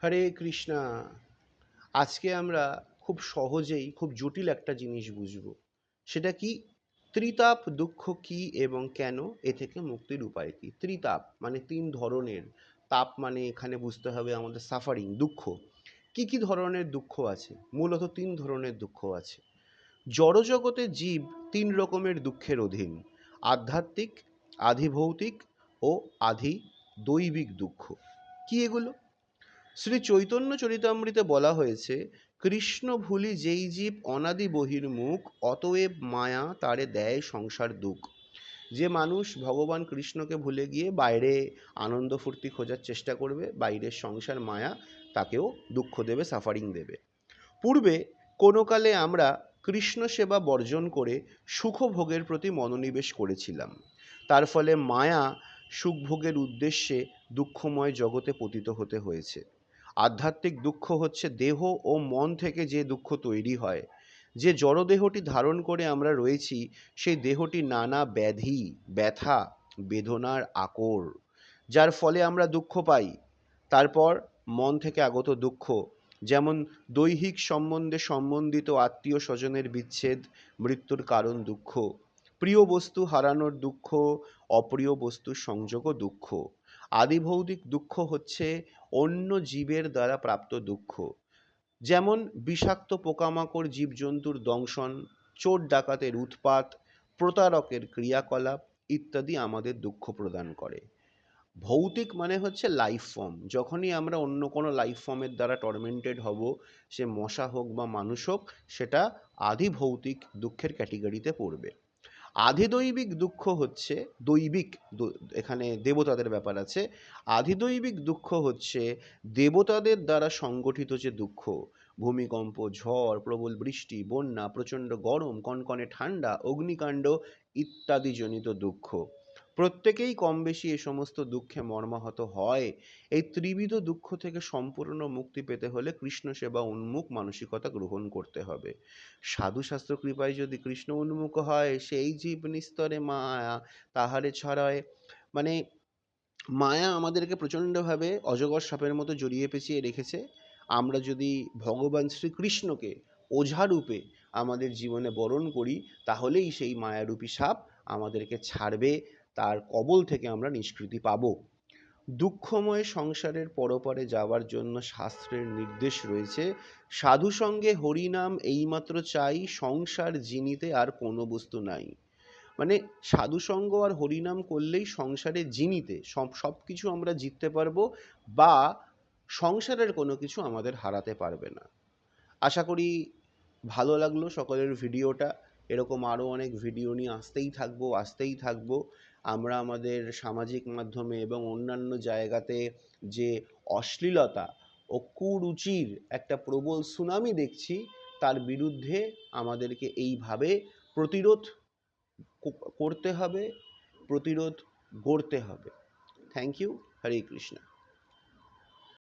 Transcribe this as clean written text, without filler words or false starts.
হরে কৃষ্ণা। আজকে আমরা খুব সহজেই খুব জটিল একটা জিনিস বুঝব। সেটা কি? ত্রিতাপ দুঃখ কি এবং কেন, এ থেকে মুক্তির উপায় কি? ত্রিতাপ মানে তিন ধরনের। তাপ মানে এখানে বুঝতে হবে আমাদের সাফারিং, দুঃখ। কি কি ধরনের দুঃখ আছে? মূলত তিন ধরনের দুঃখ আছে। জড়জগতের জীব তিন রকমের দুঃখের অধীন: আধ্যাত্মিক, আধিভৌতিক ও আধি দৈবিক দুঃখ। কি এগুলো? শ্রী চৈতন্য চরিতামৃতে বলা হয়েছে, কৃষ্ণ ভুলি যেই জীব অনাদি বহির্মুখ, অতএব মায়া তারে দেয় সংসার দুঃখ। যে মানুষ ভগবান কৃষ্ণকে ভুলে গিয়ে বাইরে আনন্দ ফুর্তি খোঁজার চেষ্টা করবে, বাইরের সংসার মায়া তাকেও দুঃখ দেবে, সাফারিং দেবে। পূর্বে কোনো কালে আমরা কৃষ্ণ সেবা বর্জন করে সুখভোগের প্রতি মনোনিবেশ করেছিলাম। তার ফলে মায়া সুখভোগের উদ্দেশ্যে দুঃখময় জগতে পতিত হতে হয়েছে। আধ্যাত্মিক দুঃখ হচ্ছে দেহ ও মন থেকে যে দুঃখ তৈরি হয়। যে জড়দেহটি ধারণ করে আমরা রয়েছি, সেই দেহটি নানা ব্যাধি, ব্যথা, বেদনার আকর, যার ফলে আমরা দুঃখ পাই। তারপর মন থেকে আগত দুঃখ, যেমন দৈহিক সম্বন্ধে সম্বন্ধিত আত্মীয় স্বজনের বিচ্ছেদ, মৃত্যুর কারণ দুঃখ, প্রিয় বস্তু হারানোর দুঃখ, অপ্রিয় বস্তুর সংযোগও দুঃখ। আদিভৌতিক দুঃখ হচ্ছে অন্য জীবের দ্বারা প্রাপ্ত দুঃখ, যেমন বিষাক্ত পোকামাকড় জীবজন্তুর দংশন, চোর ডাকাতের উৎপাত, প্রতারকের ক্রিয়াকলাপ ইত্যাদি আমাদের দুঃখ প্রদান করে। ভৌতিক মানে হচ্ছে লাইফ ফর্ম। যখনই আমরা অন্য কোনো লাইফ ফর্মের দ্বারা টর্মেন্টেড হব, সে মশা হোক বা মানুষ হোক, সেটা আদি ভৌতিক দুঃখের ক্যাটেগরিতে পড়বে। আধিদৈবিক দুঃখ হচ্ছে দৈবিক, এখানে দেবতাদের ব্যাপার আছে। আধিদৈবিক দুঃখ হচ্ছে দেবতাদের দ্বারা সংগঠিত যে দুঃখ, ভূমিকম্প, ঝড়, প্রবল বৃষ্টি, বন্যা, প্রচণ্ড গরম, কনকনে ঠান্ডা, অগ্নিকাণ্ড ইত্যাদি জনিত দুঃখ। প্রত্যেকেই কম বেশি এ সমস্ত দুঃখে মর্মাহত হয়। এই ত্রিবিধ দুঃখ থেকে সম্পূর্ণ মুক্তি পেতে হলে কৃষ্ণ সেবা উন্মুখ মানসিকতা গ্রহণ করতে হবে। সাধুশাস্ত্র কৃপায় যদি কৃষ্ণ উন্মুখ হয়, সেই জীব নিস্তরে মায়া তাহারে ছড়ায়। মানে মায়া আমাদেরকে প্রচণ্ডভাবে অজগর সাপের মতো জড়িয়ে পেঁচিয়ে রেখেছে। আমরা যদি ভগবান শ্রীকৃষ্ণকে ওঝারূপে আমাদের জীবনে বরণ করি, তাহলেই সেই মায়ারূপী সাপ আমাদেরকে ছাড়বে, তার কবল থেকে আমরা নিষ্কৃতি পাব। দুঃখময় সংসারের পরপারে যাওয়ার জন্য শাস্ত্রের নির্দেশ রয়েছে, সাধু সঙ্গে হরিনাম এইমাত্র চাই, সংসার জিনিতে আর কোনো বস্তু নাই। মানে সাধুসঙ্গ আর হরিনাম করলেই সংসারে জিনিতে সব কিছু আমরা জিততে পারবো, বা সংসারের কোনো কিছু আমাদের হারাতে পারবে না। আশা করি ভালো লাগলো সকলের ভিডিওটা। এরকম আরও অনেক ভিডিও নিয়ে আসতেই থাকবো। আমরা আমাদের সামাজিক মাধ্যমে এবং অন্যান্য জায়গাতে যে অশ্লীলতা ও কুরুচির একটা প্রবল সুনামি দেখছি, তার বিরুদ্ধে আমাদেরকে এইভাবে প্রতিরোধ করতে হবে, প্রতিরোধ গড়তে হবে। Thank you. হরে কৃষ্ণ।